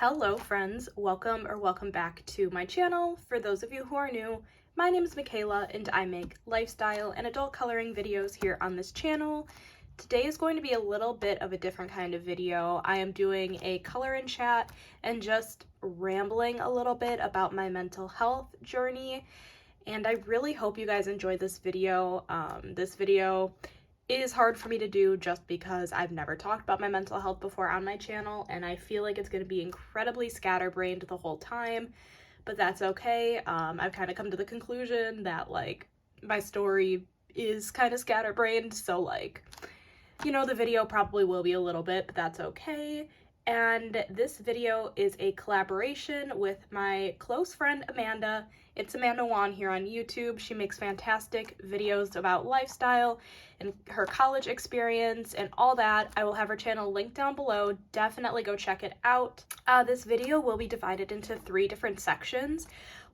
Hello friends, welcome back to my channel. For those of you who are new, my name is Michaela and I make lifestyle and adult coloring videos here on this channel. Today is going to be a little bit of a different kind of video. I am doing a color and chat and just rambling a little bit about my mental health journey, and I really hope you guys enjoy this video. This video is hard for me to do just because I've never talked about my mental health before on my channel, and I feel like it's going to be incredibly scatterbrained the whole time, but that's okay. I've kind of come to the conclusion that my story is kind of scatterbrained, so the video probably will be a little bit, but that's okay. And this video is a collaboration with my close friend Amanda. It's Amanda Wan here on YouTube. She makes fantastic videos about lifestyle and her college experience and all that. I will have her channel linked down below. Definitely go check it out. This video will be divided into 3 different sections.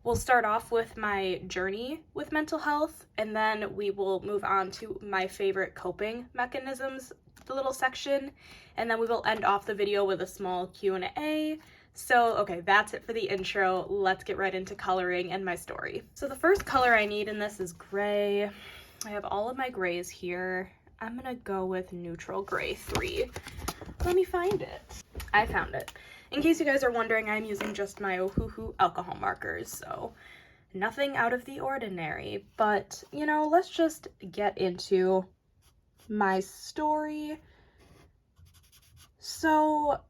We'll start off with my journey with mental health, and then we will move on to my favorite coping mechanisms, the little section, and then we will end off the video with a small Q&A. So, okay, that's it for the intro. Let's get right into coloring and my story. So the first color I need in this is gray. I have all of my grays here. I'm gonna go with neutral gray 3. Let me find it. I found it. In case you guys are wondering, I'm using just my Ohuhu alcohol markers, so nothing out of the ordinary. But, let's just get into my story. So,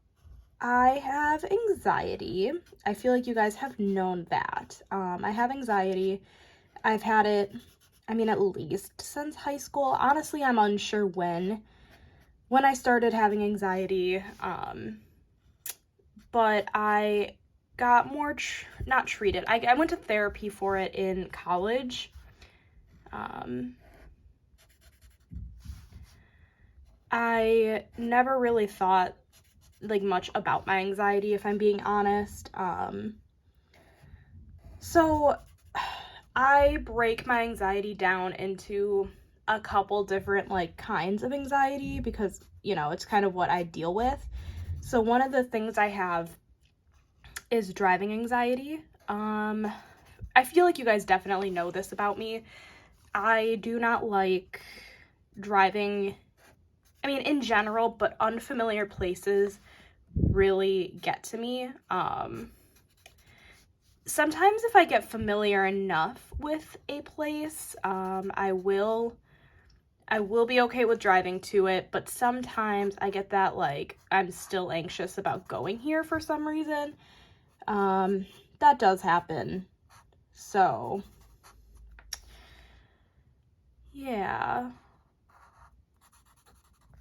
I have anxiety. I feel like you guys have known that. I have anxiety. I've had it, at least since high school. Honestly, I'm unsure when I started having anxiety. But I got more, not treated. I went to therapy for it in college. I never really thought much about my anxiety, if I'm being honest. So I break my anxiety down into a couple different kinds of anxiety because, it's kind of what I deal with. So one of the things I have is driving anxiety. I feel like you guys definitely know this about me. I do not like driving, in general, but unfamiliar places really get to me. Sometimes if I get familiar enough with a place, I will be okay with driving to it, but sometimes I get that I'm still anxious about going here for some reason. That does happen. So, yeah.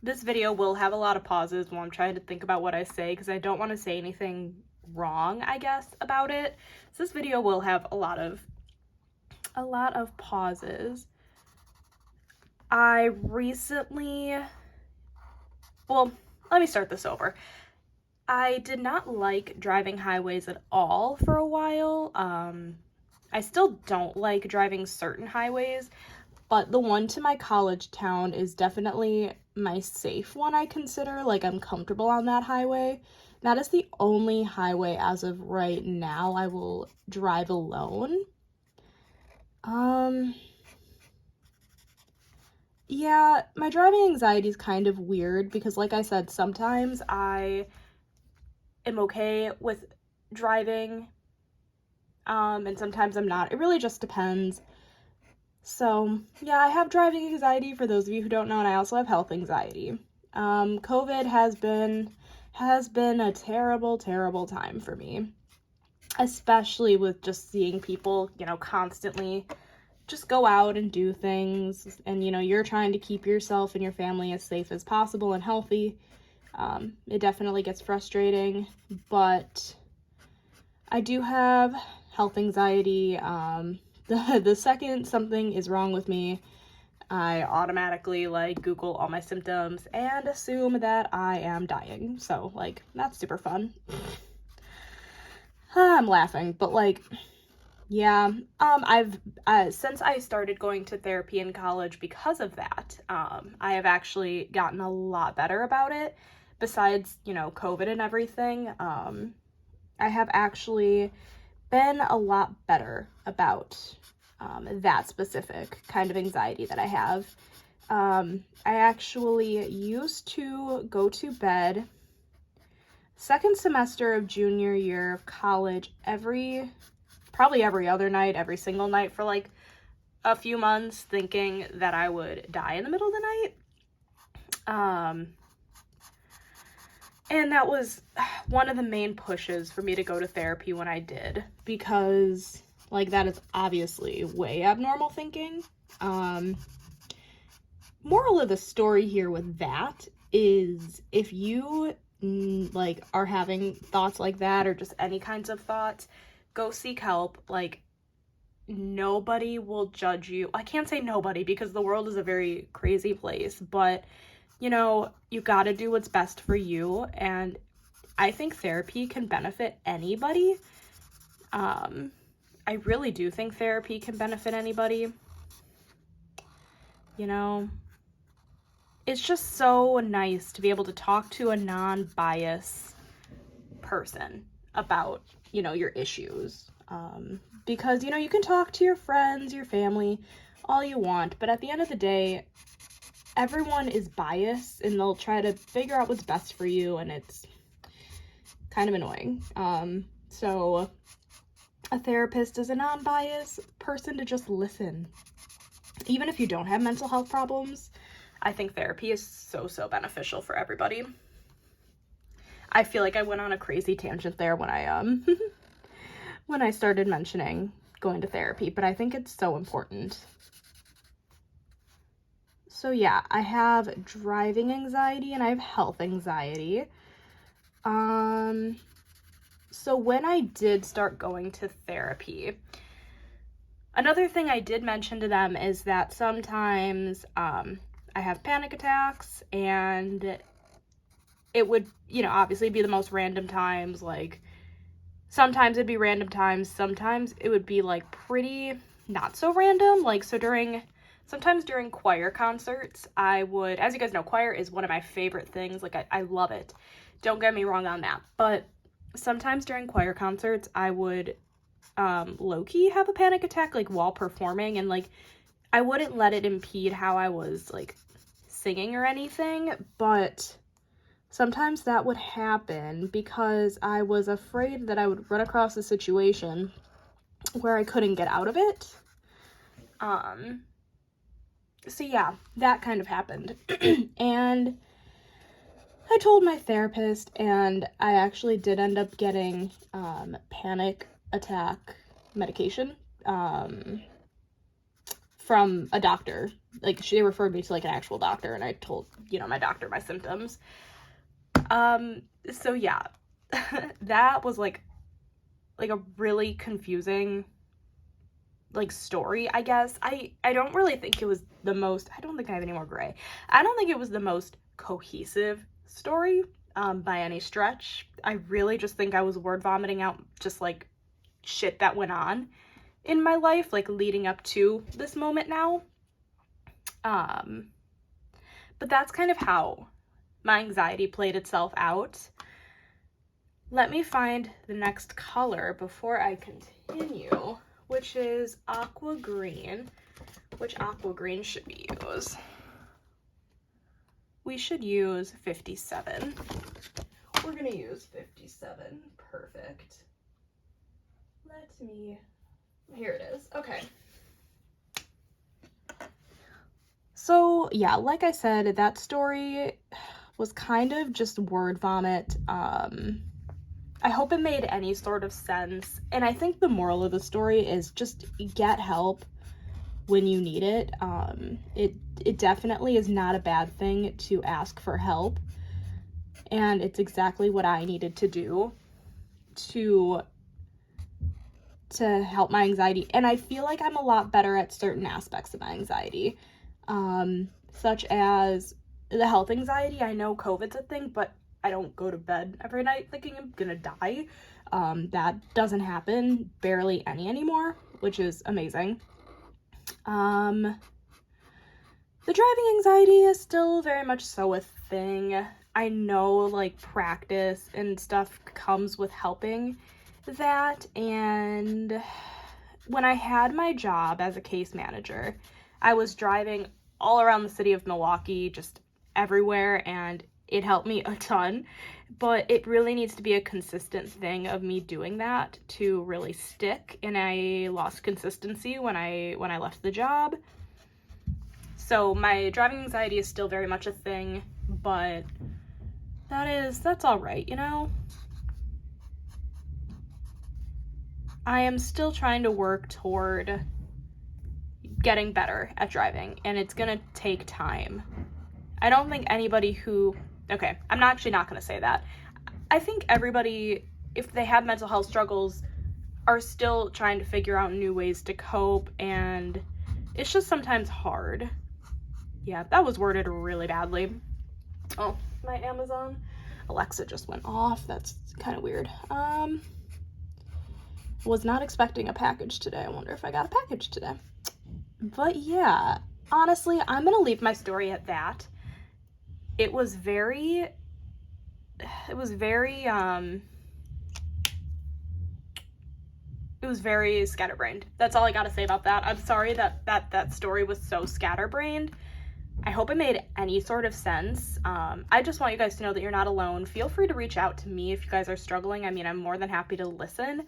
This video will have a lot of pauses while I'm trying to think about what I say because I don't want to say anything wrong, I guess, about it. So this video will have a lot of pauses. I recently, well, let me start this over. I did not like driving highways at all for a while. I still don't like driving certain highways, but the one to my college town is definitely my safe one, I consider. I'm comfortable on that highway. That is the only highway as of right now I will drive alone. Yeah, my driving anxiety is kind of weird because, like I said, sometimes I am okay with driving, and sometimes I'm not. It really just depends. So, yeah, I have driving anxiety, for those of you who don't know, and I also have health anxiety. COVID has been a terrible, terrible time for me, especially with just seeing people, constantly just go out and do things, and, you're trying to keep yourself and your family as safe as possible and healthy. It definitely gets frustrating, but I do have health anxiety. The second something is wrong with me, I automatically Google all my symptoms and assume that I am dying. So that's super fun. I'm laughing, but yeah, I've since I started going to therapy in college because of that, I have actually gotten a lot better about it. Besides, COVID and everything, I have actually been a lot better about that specific kind of anxiety that I have. I actually used to go to bed second semester of junior year of college probably every other night, every single night for like a few months, thinking that I would die in the middle of the night. And that was one of the main pushes for me to go to therapy when I did, because like that is obviously way abnormal thinking. Moral of the story here with that is, if you like are having thoughts like that, or just any kinds of thoughts, go seek help. Like, nobody will judge you. I can't say nobody because the world is a very crazy place, but you know, you gotta do what's best for you, and I think therapy can benefit anybody. I really do think therapy can benefit anybody. You know, it's just so nice to be able to talk to a non-biased person about, you know, your issues. Because, you know, you can talk to your friends, your family, all you want, but at the end of the day, everyone is biased and they'll try to figure out what's best for you, and it's kind of annoying. So a therapist is a non-biased person to just listen. Even if you don't have mental health problems, I think therapy is so beneficial for everybody. I feel like I went on a crazy tangent there when I when I started mentioning going to therapy, but I think it's so important. So yeah, I have driving anxiety and I have health anxiety. So when I did start going to therapy, another thing I did mention to them is that sometimes I have panic attacks, and it would, you know, obviously be the most random times. Like, sometimes it'd be random times, sometimes it would be like pretty not so random. Like, so sometimes during choir concerts, I would, as you guys know, choir is one of my favorite things. Like, I love it. Don't get me wrong on that. But sometimes during choir concerts, I would low-key have a panic attack, like, while performing. And, like, I wouldn't let it impede how I was, like, singing or anything. But sometimes that would happen because I was afraid that I would run across a situation where I couldn't get out of it. So yeah, that kind of happened. And I told my therapist, and I actually did end up getting panic attack medication from a doctor. Like, she referred me to like an actual doctor, and I told, you know, my doctor my symptoms. So yeah, that was like a really confusing like story, I guess. I don't really think it was the most, I don't think I have any more gray. I don't think it was the most cohesive story by any stretch. I really just think I was word vomiting out just like shit that went on in my life, like leading up to this moment now. But that's kind of how my anxiety played itself out. Let me find the next color before I continue, which is aqua green. Which aqua green should we use? We should use 57. We're gonna use 57. Perfect. Here it is. Okay. So yeah, like I said, that story was kind of just word vomit. I hope it made any sort of sense. And I think the moral of the story is just get help when you need it. It definitely is not a bad thing to ask for help. And it's exactly what I needed to do to help my anxiety. And I feel like I'm a lot better at certain aspects of my anxiety, such as the health anxiety. I know COVID's a thing, but I don't go to bed every night thinking I'm gonna die. That doesn't happen barely anymore, which is amazing. The driving anxiety is still very much so a thing. I know like practice and stuff comes with helping that. And when I had my job as a case manager, I was driving all around the city of Milwaukee, just everywhere, and it helped me a ton. But it really needs to be a consistent thing of me doing that to really stick, and I lost consistency when I left the job. So my driving anxiety is still very much a thing, but that's all right, you know? I am still trying to work toward getting better at driving, and it's gonna take time. I don't think anybody who, okay, I'm actually not gonna say that. I think everybody, if they have mental health struggles, are still trying to figure out new ways to cope, and it's just sometimes hard. Yeah, that was worded really badly. Oh, my Amazon Alexa just went off. That's kind of weird. Was not expecting a package today. I wonder if I got a package today. But yeah, honestly, I'm gonna leave my story at that. It was very scatterbrained. That's all I gotta say about that. I'm sorry that story was so scatterbrained. I hope it made any sort of sense. I just want you guys to know that you're not alone. Feel free to reach out to me if you guys are struggling. I mean, I'm more than happy to listen.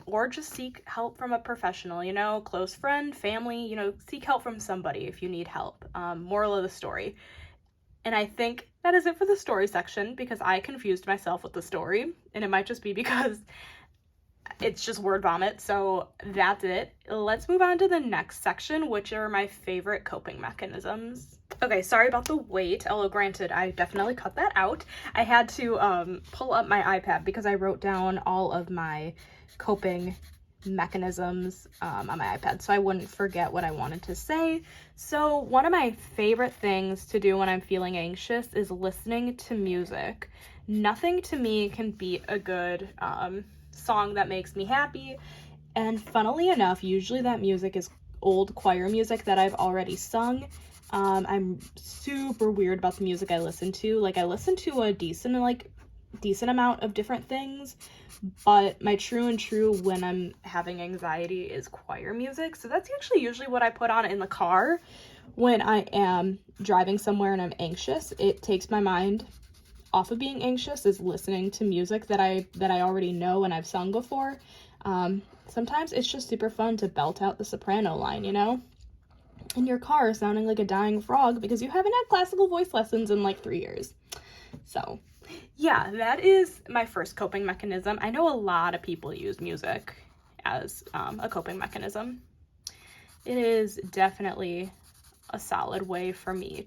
Or just seek help from a professional, you know, close friend, family, you know, seek help from somebody if you need help. Moral of the story. And I think that is it for the story section, because I confused myself with the story, and it might just be because it's just word vomit. So that's it. Let's move on to the next section, which are my favorite coping mechanisms. Okay, sorry about the wait, although granted, I definitely cut that out. I had to pull up my iPad because I wrote down all of my coping mechanisms on my iPad so I wouldn't forget what I wanted to say. So one of my favorite things to do when I'm feeling anxious is listening to music. Nothing to me can beat a good song that makes me happy, and funnily enough, usually that music is old choir music that I've already sung. I'm super weird about the music I listen to. Like, I listen to a decent amount of different things, but my true when I'm having anxiety is choir music. So that's actually usually what I put on in the car when I am driving somewhere and I'm anxious. It takes my mind off of being anxious, is listening to music that I already know and I've sung before. Sometimes it's just super fun to belt out the soprano line, you know, in your car sounding like a dying frog because you haven't had classical voice lessons in like 3 years. So yeah, that is my first coping mechanism. I know a lot of people use music as a coping mechanism. It is definitely a solid way for me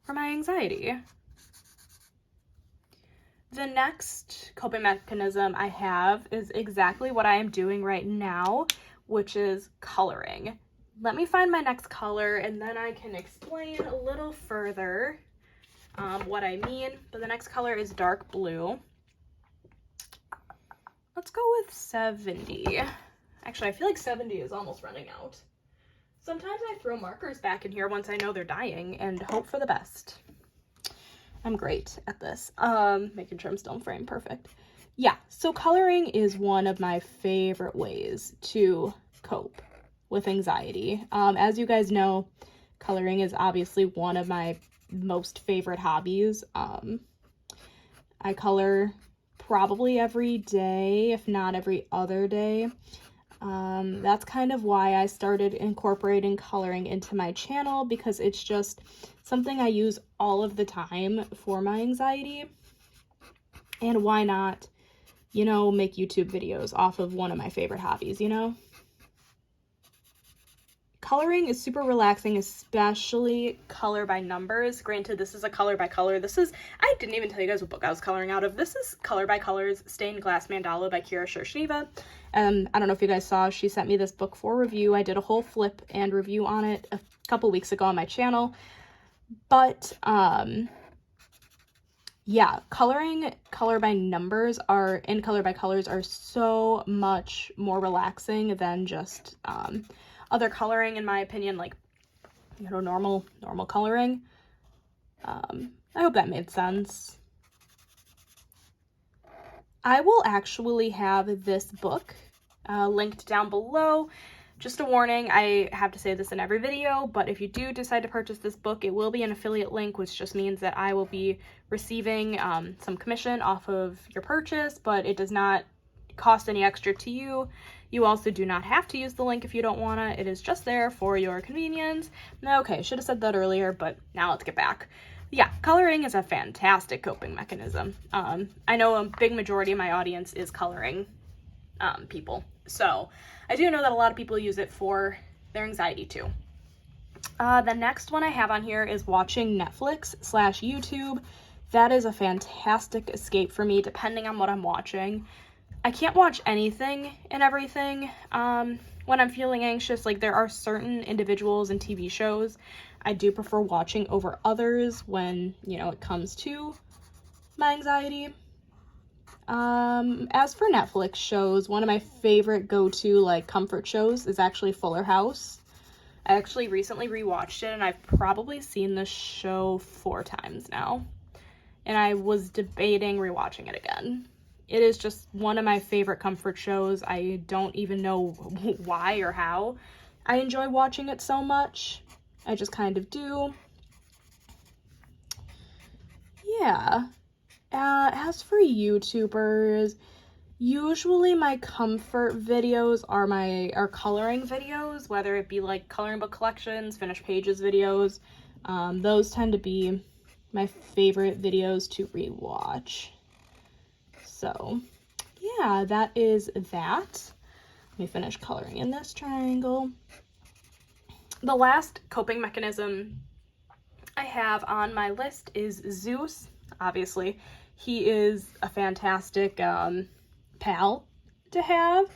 for my anxiety. The next coping mechanism I have is exactly what I am doing right now, which is coloring. Let me find my next color and then I can explain a little further what I mean. But the next color is dark blue. Let's go with 70. Actually, I feel like 70 is almost running out. Sometimes I throw markers back in here once I know they're dying and hope for the best. I'm great at this. Making sure I'm still in frame. Perfect. Yeah, so coloring is one of my favorite ways to cope with anxiety. As you guys know, coloring is obviously one of my most favorite hobbies. I color probably every day, if not every other day. That's kind of why I started incorporating coloring into my channel, because it's just something I use all of the time for my anxiety. And why not, you know, make YouTube videos off of one of my favorite hobbies, you know? Coloring is super relaxing, especially color by numbers. Granted, this is a color by color. I didn't even tell you guys what book I was coloring out of. This is Color by Colors, Stained Glass Mandala by Kira Shershniva. I don't know if you guys saw, she sent me this book for review. I did a whole flip and review on it a couple weeks ago on my channel. But, yeah, color by numbers and color by colors are so much more relaxing than just, other coloring, in my opinion, like, you know, normal coloring. I hope that made sense. I will actually have this book linked down below. Just a warning, I have to say this in every video, but if you do decide to purchase this book, it will be an affiliate link, which just means that I will be receiving some commission off of your purchase, but it does not cost any extra to you. You also do not have to use the link if you don't want to. It is just there for your convenience. Okay, should have said that earlier, but now let's get back. Yeah, coloring is a fantastic coping mechanism. I know a big majority of my audience is coloring people, so I do know that a lot of people use it for their anxiety too. The next one I have on here is watching Netflix/YouTube. That is a fantastic escape for me, depending on what I'm watching. I can't watch anything and everything when I'm feeling anxious. Like, there are certain individuals and TV shows I do prefer watching over others when, you know, it comes to my anxiety. As for Netflix shows, one of my favorite go-to, like, comfort shows is actually Fuller House. I actually recently rewatched it, and I've probably seen this show 4 times now. And I was debating rewatching it again. It is just one of my favorite comfort shows. I don't even know why or how I enjoy watching it so much. I just kind of do. Yeah. As for YouTubers, usually my comfort videos are coloring videos, whether it be like coloring book collections, finished pages videos. Those tend to be my favorite videos to rewatch. So, yeah, that is that. Let me finish coloring in this triangle. The last coping mechanism I have on my list is Zeus. Obviously, he is a fantastic pal to have.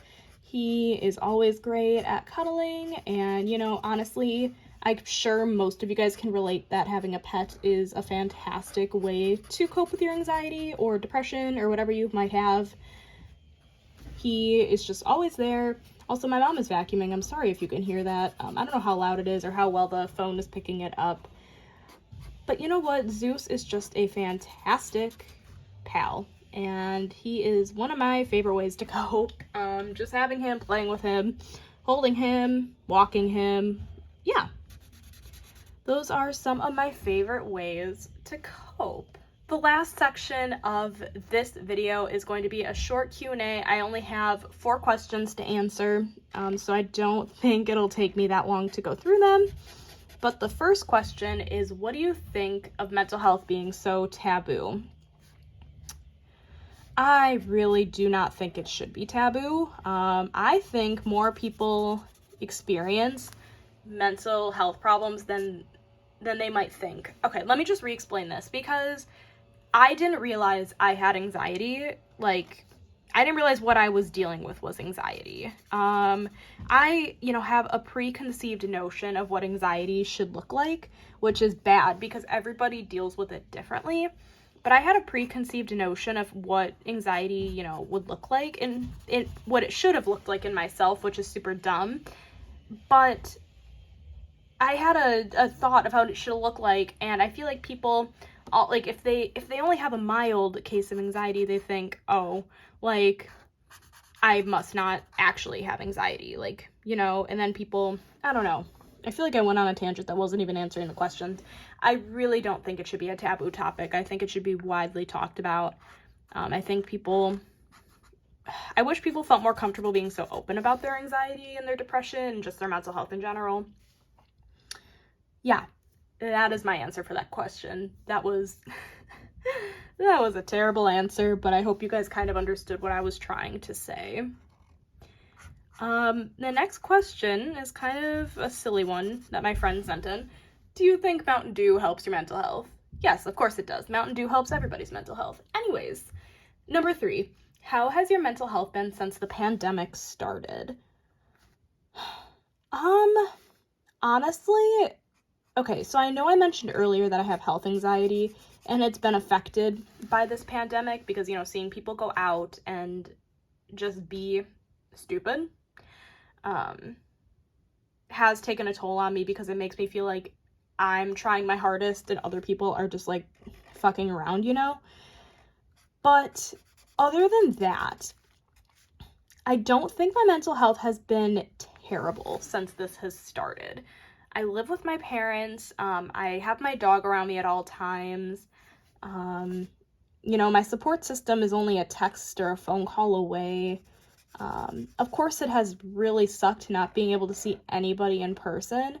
He is always great at cuddling, and, you know, honestly, I'm sure most of you guys can relate that having a pet is a fantastic way to cope with your anxiety or depression or whatever you might have. He is just always there. Also, my mom is vacuuming. I'm sorry if you can hear that. I don't know how loud it is or how well the phone is picking it up. But you know what? Zeus is just a fantastic pal, and he is one of my favorite ways to cope. Just having him, playing with him, holding him, walking him. Yeah. Those are some of my favorite ways to cope. The last section of this video is going to be a short Q&A. I only have 4 questions to answer, so I don't think it'll take me that long to go through them. But the first question is, what do you think of mental health being so taboo? I really do not think it should be taboo. I think more people experience mental health problems than they might think. Okay, let me just re-explain this, because I didn't realize I had anxiety. Like, I didn't realize what I was dealing with was anxiety. I, have a preconceived notion of what anxiety should look like, which is bad because everybody deals with it differently. But I had a preconceived notion of what anxiety, would look like, and what it should have looked like in myself, which is super dumb. But I had a thought of how it should look like, and I feel like people, if they only have a mild case of anxiety, they think, oh, I must not actually have anxiety, and then people, I don't know. I feel like I went on a tangent that wasn't even answering the questions. I really don't think it should be a taboo topic. I think it should be widely talked about. I wish people felt more comfortable being so open about their anxiety and their depression and just their mental health in general. Yeah, that is my answer for that question. That was a terrible answer, but I hope you guys kind of understood what I was trying to say. The next question is kind of a silly one that my friend sent in. Do you think Mountain Dew helps your mental health? Yes, of course it does. Mountain Dew helps everybody's mental health. Anyways, number 3, how has your mental health been since the pandemic started? Honestly, okay, so I know I mentioned earlier that I have health anxiety, and it's been affected by this pandemic because, seeing people go out and just be stupid has taken a toll on me, because it makes me feel like I'm trying my hardest and other people are just fucking around, you know? But other than that, I don't think my mental health has been terrible since this has started. I live with my parents. I have my dog around me at all times. You know, my support system is only a text or a phone call away. Of course, it has really sucked not being able to see anybody in person,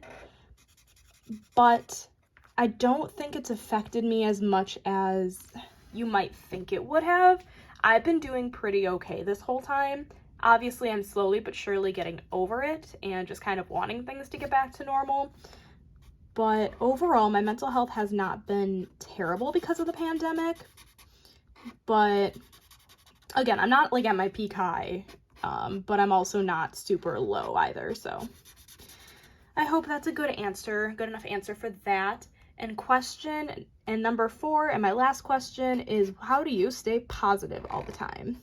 but I don't think it's affected me as much as you might think it would have. I've been doing pretty okay this whole time. Obviously, I'm slowly but surely getting over it and just kind of wanting things to get back to normal. But overall, my mental health has not been terrible because of the pandemic. But again, I'm not like at my peak high, but I'm also not super low either. So I hope that's a good enough answer for that. And number 4, and my last question is, how do you stay positive all the time?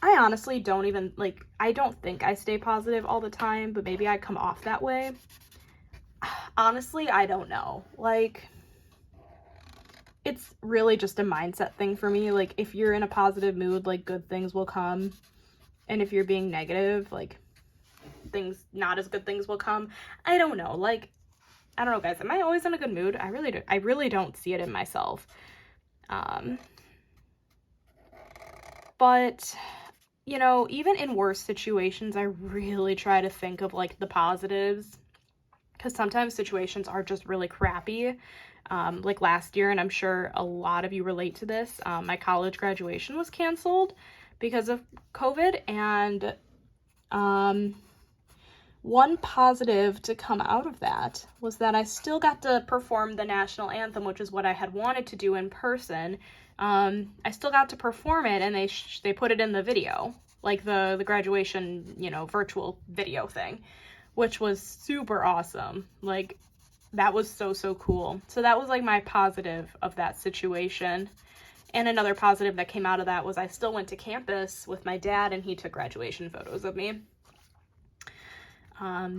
I honestly don't even, I don't think I stay positive all the time, but maybe I come off that way. Honestly, I don't know. It's really just a mindset thing for me. If you're in a positive mood, good things will come. And if you're being negative, not as good things will come. I don't know. I don't know, guys. Am I always in a good mood? I really don't see it in myself. But you know, even in worse situations, I really try to think of the positives, because sometimes situations are just really crappy. Like last year, and I'm sure a lot of you relate to this, my college graduation was canceled because of COVID, and one positive to come out of that was that I still got to perform the national anthem, which is what I had wanted to do in person. I still got to perform it, and they put it in the video, the graduation, virtual video thing, which was super awesome. That was so cool. So that was my positive of that situation. And another positive that came out of that was I still went to campus with my dad, and he took graduation photos of me. I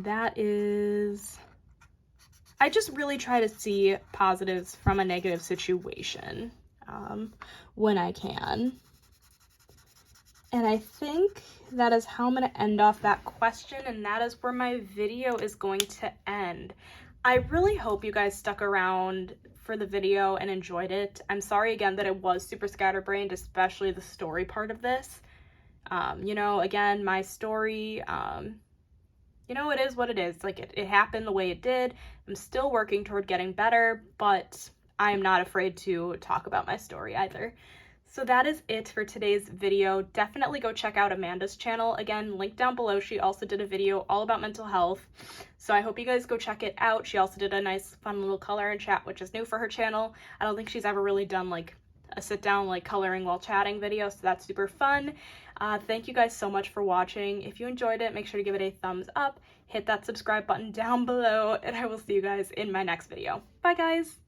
just really try to see positives from a negative situation when I can. And I think that is how I'm going to end off that question, and that is where my video is going to end. I really hope you guys stuck around for the video and enjoyed it. I'm sorry again that it was super scatterbrained, especially the story part of this. Again, my story, it is what it is. It happened the way it did. I'm still working toward getting better, but I am not afraid to talk about my story either. So that is it for today's video. Definitely go check out Amanda's channel. Again, link down below. She also did a video all about mental health. So I hope you guys go check it out. She also did a nice fun little color and chat, which is new for her channel. I don't think she's ever really done a sit down coloring while chatting video, so that's super fun. Thank you guys so much for watching. If you enjoyed it, make sure to give it a thumbs up, hit that subscribe button down below, and I will see you guys in my next video. Bye guys!